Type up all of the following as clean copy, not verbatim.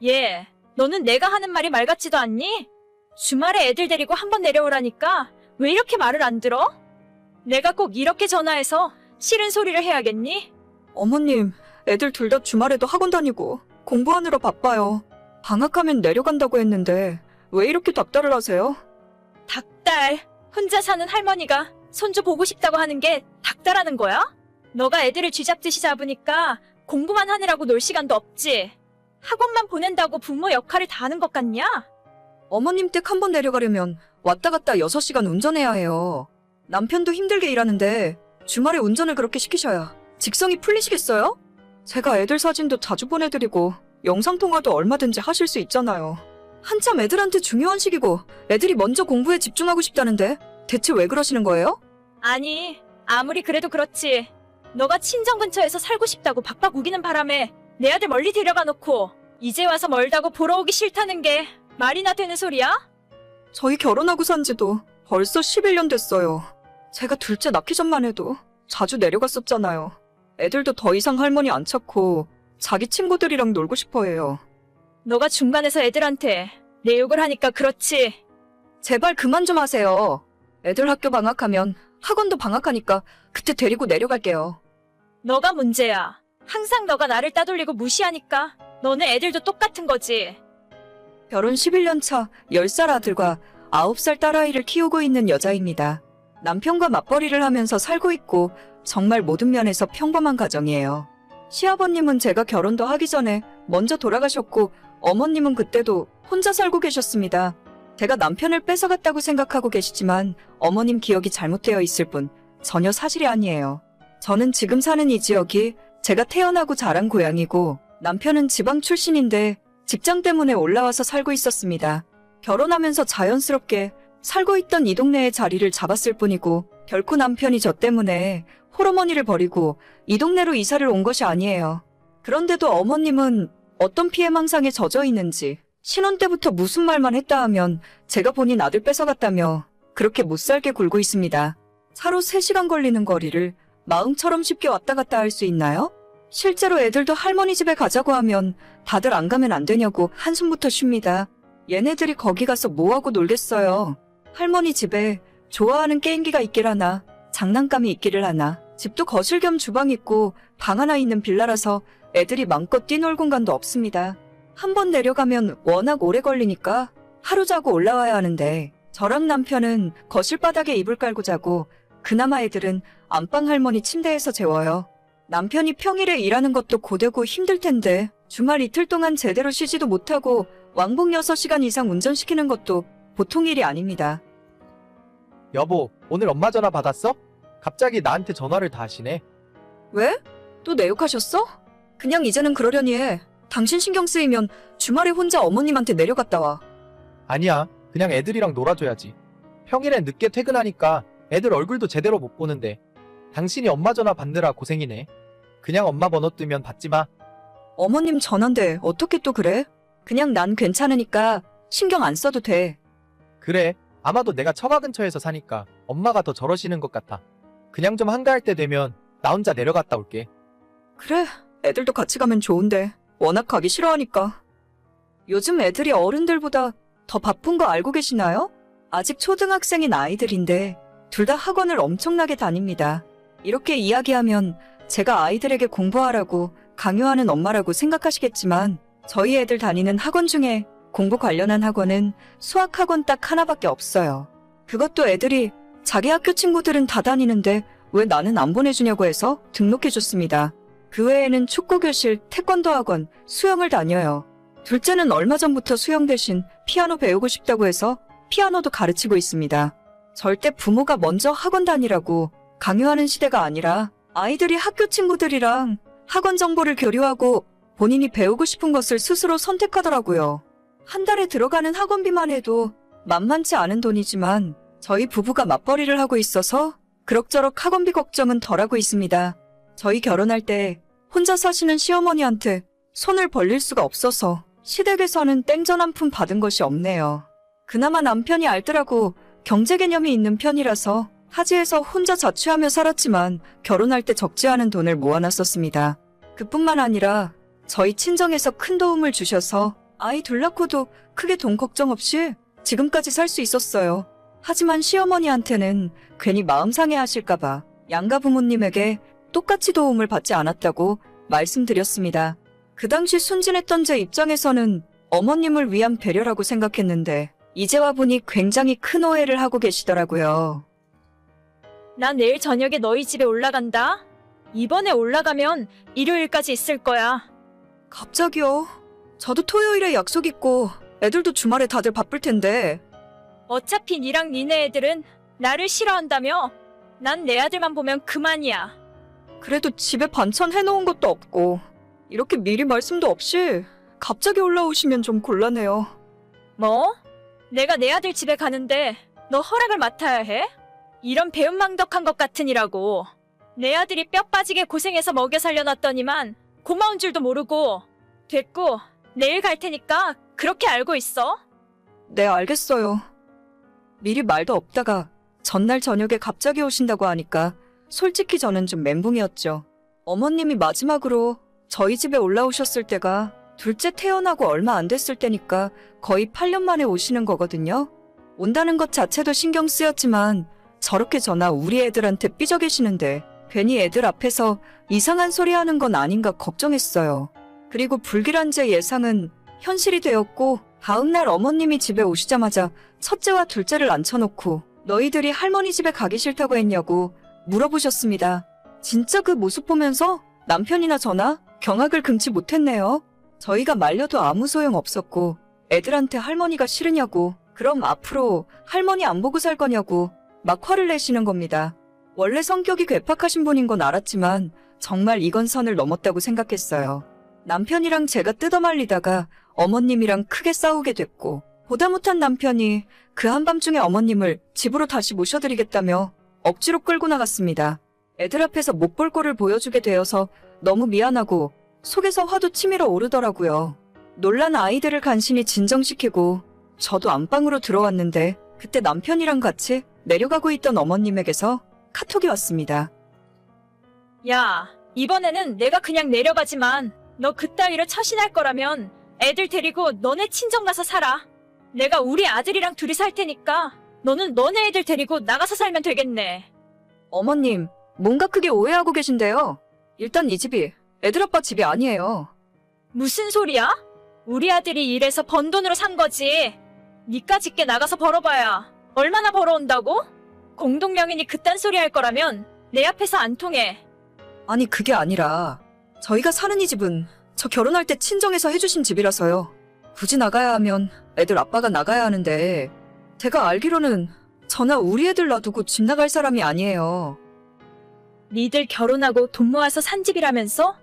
얘, 너는 내가 하는 말이 말 같지도 않니? 주말에 애들 데리고 한번 내려오라니까 왜 이렇게 말을 안 들어? 내가 꼭 이렇게 전화해서 싫은 소리를 해야겠니? 어머님, 애들 둘 다 주말에도 학원 다니고 공부하느라 바빠요. 방학하면 내려간다고 했는데 왜 이렇게 닥달을 하세요? 닭달, 혼자 사는 할머니가 손주 보고 싶다고 하는 게 닭달하는 거야? 너가 애들을 쥐잡듯이 잡으니까 공부만 하느라고 놀 시간도 없지. 학원만 보낸다고 부모 역할을 다 하는 것 같냐? 어머님 댁 한 번 내려가려면 왔다 갔다 6시간 운전해야 해요. 남편도 힘들게 일하는데 주말에 운전을 그렇게 시키셔야 직성이 풀리시겠어요? 제가 애들 사진도 자주 보내드리고 영상통화도 얼마든지 하실 수 있잖아요. 한참 애들한테 중요한 시기고 애들이 먼저 공부에 집중하고 싶다는데 대체 왜 그러시는 거예요? 아니, 아무리 그래도 그렇지. 너가 친정 근처에서 살고 싶다고 박박 우기는 바람에 내 아들 멀리 데려가 놓고 이제 와서 멀다고 보러 오기 싫다는 게 말이나 되는 소리야? 저희 결혼하고 산 지도 벌써 11년 됐어요. 제가 둘째 낳기 전만 해도 자주 내려갔었잖아요. 애들도 더 이상 할머니 안 찾고 자기 친구들이랑 놀고 싶어 해요. 너가 중간에서 애들한테 내 욕을 하니까 그렇지. 제발 그만 좀 하세요. 애들 학교 방학하면 학원도 방학하니까 그때 데리고 내려갈게요. 너가 문제야. 항상 너가 나를 따돌리고 무시하니까 너네 애들도 똑같은 거지. 결혼 11년 차 10살 아들과 9살 딸아이를 키우고 있는 여자입니다. 남편과 맞벌이를 하면서 살고 있고 정말 모든 면에서 평범한 가정이에요. 시아버님은 제가 결혼도 하기 전에 먼저 돌아가셨고 어머님은 그때도 혼자 살고 계셨습니다. 제가 남편을 뺏어갔다고 생각하고 계시지만 어머님 기억이 잘못되어 있을 뿐 전혀 사실이 아니에요. 저는 지금 사는 이 지역이 제가 태어나고 자란 고향이고 남편은 지방 출신인데 직장 때문에 올라와서 살고 있었습니다. 결혼하면서 자연스럽게 살고 있던 이 동네에 자리를 잡았을 뿐이고 결코 남편이 저 때문에 홀어머니를 버리고 이 동네로 이사를 온 것이 아니에요. 그런데도 어머님은 어떤 피해망상에 젖어 있는지 신혼 때부터 무슨 말만 했다 하면 제가 본인 아들 뺏어갔다며 그렇게 못살게 굴고 있습니다. 차로 3시간 걸리는 거리를 마음처럼 쉽게 왔다 갔다 할 수 있나요? 실제로 애들도 할머니 집에 가자고 하면 다들 안 가면 안 되냐고 한숨부터 쉽니다. 얘네들이 거기 가서 뭐하고 놀겠어요. 할머니 집에 좋아하는 게임기가 있길 하나 장난감이 있기를 하나 집도 거실 겸 주방 있고 방 하나 있는 빌라라서 애들이 마음껏 뛰놀 공간도 없습니다. 한 번 내려가면 워낙 오래 걸리니까 하루 자고 올라와야 하는데 저랑 남편은 거실 바닥에 이불 깔고 자고 그나마 애들은 안방 할머니 침대에서 재워요. 남편이 평일에 일하는 것도 고되고 힘들 텐데 주말 이틀 동안 제대로 쉬지도 못하고 왕복 6시간 이상 운전시키는 것도 보통 일이 아닙니다. 여보, 오늘 엄마 전화 받았어? 갑자기 나한테 전화를 다 하시네. 왜? 또 내 욕하셨어? 그냥 이제는 그러려니 해. 당신 신경 쓰이면 주말에 혼자 어머님한테 내려갔다 와. 아니야, 그냥 애들이랑 놀아줘야지. 평일엔 늦게 퇴근하니까 애들 얼굴도 제대로 못 보는데 당신이 엄마 전화 받느라 고생이네. 그냥 엄마 번호 뜨면 받지 마. 어머님 전화인데 어떻게 또 그래? 그냥 난 괜찮으니까 신경 안 써도 돼. 그래, 아마도 내가 처가 근처에서 사니까 엄마가 더 저러시는 것 같아. 그냥 좀 한가할 때 되면 나 혼자 내려갔다 올게. 그래, 애들도 같이 가면 좋은데 워낙 가기 싫어하니까. 요즘 애들이 어른들보다 더 바쁜 거 알고 계시나요? 아직 초등학생인 아이들인데 둘 다 학원을 엄청나게 다닙니다. 이렇게 이야기하면 제가 아이들에게 공부하라고 강요하는 엄마라고 생각하시겠지만 저희 애들 다니는 학원 중에 공부 관련한 학원은 수학학원 딱 하나밖에 없어요. 그것도 애들이 자기 학교 친구들은 다 다니는데 왜 나는 안 보내주냐고 해서 등록해줬습니다. 그 외에는 축구교실, 태권도 학원, 수영을 다녀요. 둘째는 얼마 전부터 수영 대신 피아노 배우고 싶다고 해서 피아노도 가르치고 있습니다. 절대 부모가 먼저 학원 다니라고 강요하는 시대가 아니라 아이들이 학교 친구들이랑 학원 정보를 교류하고 본인이 배우고 싶은 것을 스스로 선택하더라고요. 한 달에 들어가는 학원비만 해도 만만치 않은 돈이지만 저희 부부가 맞벌이를 하고 있어서 그럭저럭 학원비 걱정은 덜하고 있습니다. 저희 결혼할 때 혼자 사시는 시어머니한테 손을 벌릴 수가 없어서 시댁에서는 땡전 한 푼 받은 것이 없네요. 그나마 남편이 알뜰하고 경제 개념이 있는 편이라서 타지에서 혼자 자취하며 살았지만 결혼할 때 적지 않은 돈을 모아놨었습니다. 그뿐만 아니라 저희 친정에서 큰 도움을 주셔서 아이 둘 낳고도 크게 돈 걱정 없이 지금까지 살 수 있었어요. 하지만 시어머니한테는 괜히 마음 상해하실까봐 양가 부모님에게 똑같이 도움을 받지 않았다고 말씀드렸습니다. 그 당시 순진했던 제 입장에서는 어머님을 위한 배려라고 생각했는데 이제 와보니 굉장히 큰 오해를 하고 계시더라고요. 난 내일 저녁에 너희 집에 올라간다. 이번에 올라가면 일요일까지 있을 거야. 갑자기요? 저도 토요일에 약속 있고 애들도 주말에 다들 바쁠 텐데. 어차피 니랑 니네 애들은 나를 싫어한다며? 난 내 아들만 보면 그만이야. 그래도 집에 반찬 해놓은 것도 없고 이렇게 미리 말씀도 없이 갑자기 올라오시면 좀 곤란해요. 뭐? 내가 내 아들 집에 가는데 너 허락을 맡아야 해? 이런 배은망덕한 것 같으니라고. 내 아들이 뼈 빠지게 고생해서 먹여 살려놨더니만 고마운 줄도 모르고. 됐고, 내일 갈 테니까 그렇게 알고 있어. 네, 알겠어요. 미리 말도 없다가 전날 저녁에 갑자기 오신다고 하니까 솔직히 저는 좀 멘붕이었죠. 어머님이 마지막으로 저희 집에 올라오셨을 때가 둘째 태어나고 얼마 안 됐을 때니까 거의 8년 만에 오시는 거거든요. 온다는 것 자체도 신경 쓰였지만 저렇게 저나 우리 애들한테 삐져 계시는데 괜히 애들 앞에서 이상한 소리 하는 건 아닌가 걱정했어요. 그리고 불길한 제 예상은 현실이 되었고 다음날 어머님이 집에 오시자마자 첫째와 둘째를 앉혀놓고 너희들이 할머니 집에 가기 싫다고 했냐고 물어보셨습니다. 진짜 그 모습 보면서 남편이나 저나 경악을 금치 못했네요. 저희가 말려도 아무 소용 없었고 애들한테 할머니가 싫으냐고 그럼 앞으로 할머니 안 보고 살 거냐고 막 화를 내시는 겁니다. 원래 성격이 괴팍하신 분인 건 알았지만 정말 이건 선을 넘었다고 생각했어요. 남편이랑 제가 뜯어말리다가 어머님이랑 크게 싸우게 됐고 보다 못한 남편이 그 한밤중에 어머님을 집으로 다시 모셔드리겠다며 억지로 끌고 나갔습니다. 애들 앞에서 못 볼 꼴을 보여주게 되어서 너무 미안하고 속에서 화도 치밀어 오르더라고요. 놀란 아이들을 간신히 진정시키고 저도 안방으로 들어왔는데 그때 남편이랑 같이 내려가고 있던 어머님에게서 카톡이 왔습니다. 야, 이번에는 내가 그냥 내려가지만 너 그따위로 처신할 거라면 애들 데리고 너네 친정 가서 살아. 내가 우리 아들이랑 둘이 살 테니까 너는 너네 애들 데리고 나가서 살면 되겠네. 어머님, 뭔가 크게 오해하고 계신데요. 일단 이 집이 애들 아빠 집이 아니에요. 무슨 소리야? 우리 아들이 일해서 번 돈으로 산 거지. 니까짓 게 나가서 벌어봐야 얼마나 벌어온다고? 공동명인이 그딴 소리 할 거라면 내 앞에서 안 통해. 아니 그게 아니라 저희가 사는 이 집은 저 결혼할 때 친정에서 해주신 집이라서요. 굳이 나가야 하면 애들 아빠가 나가야 하는데 제가 알기로는 저나 우리 애들 놔두고 집 나갈 사람이 아니에요. 니들 결혼하고 돈 모아서 산 집이라면서?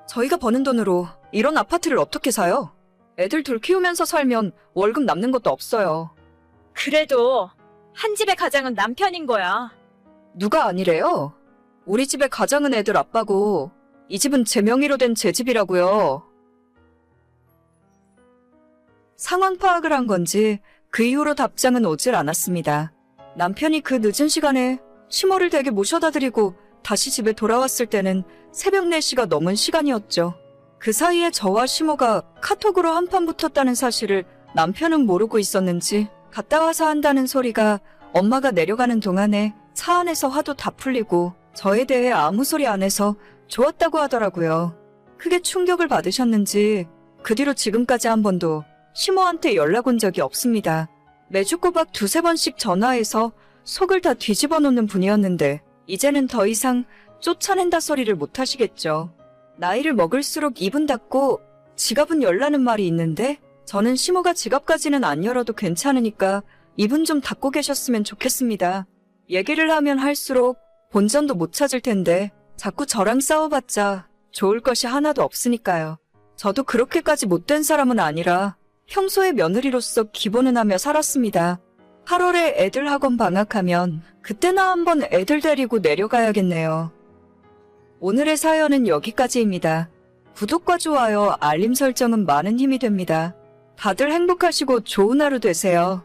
저희가 버는 돈으로 이런 아파트를 어떻게 사요? 애들 둘 키우면서 살면 월급 남는 것도 없어요. 그래도 한 집의 가장은 남편인 거야. 누가 아니래요? 우리 집의 가장은 애들 아빠고 이 집은 제 명의로 된 제 집이라고요. 상황 파악을 한 건지 그 이후로 답장은 오질 않았습니다. 남편이 그 늦은 시간에 시모를 댁에 모셔다 드리고 다시 집에 돌아왔을 때는 새벽 4시가 넘은 시간이었죠. 그 사이에 저와 시모가 카톡으로 한판 붙었다는 사실을 남편은 모르고 있었는지 갔다 와서 한다는 소리가 엄마가 내려가는 동안에 차 안에서 화도 다 풀리고 저에 대해 아무 소리 안 해서 좋았다고 하더라고요. 크게 충격을 받으셨는지 그 뒤로 지금까지 한 번도 시모한테 연락 온 적이 없습니다. 매주 꼬박 2-3번씩 전화해서 속을 다 뒤집어 놓는 분이었는데 이제는 더 이상 쫓아낸다 소리를 못 하시겠죠. 나이를 먹을수록 입은 닫고 지갑은 열라는 말이 있는데 저는 시모가 지갑까지는 안 열어도 괜찮으니까 입은 좀 닫고 계셨으면 좋겠습니다. 얘기를 하면 할수록 본전도 못 찾을 텐데 자꾸 저랑 싸워봤자 좋을 것이 하나도 없으니까요. 저도 그렇게까지 못된 사람은 아니라 평소에 며느리로서 기본은 하며 살았습니다. 8월에 애들 학원 방학하면 그때나 한번 애들 데리고 내려가야겠네요. 오늘의 사연은 여기까지입니다. 구독과 좋아요, 알림 설정은 많은 힘이 됩니다. 다들 행복하시고 좋은 하루 되세요.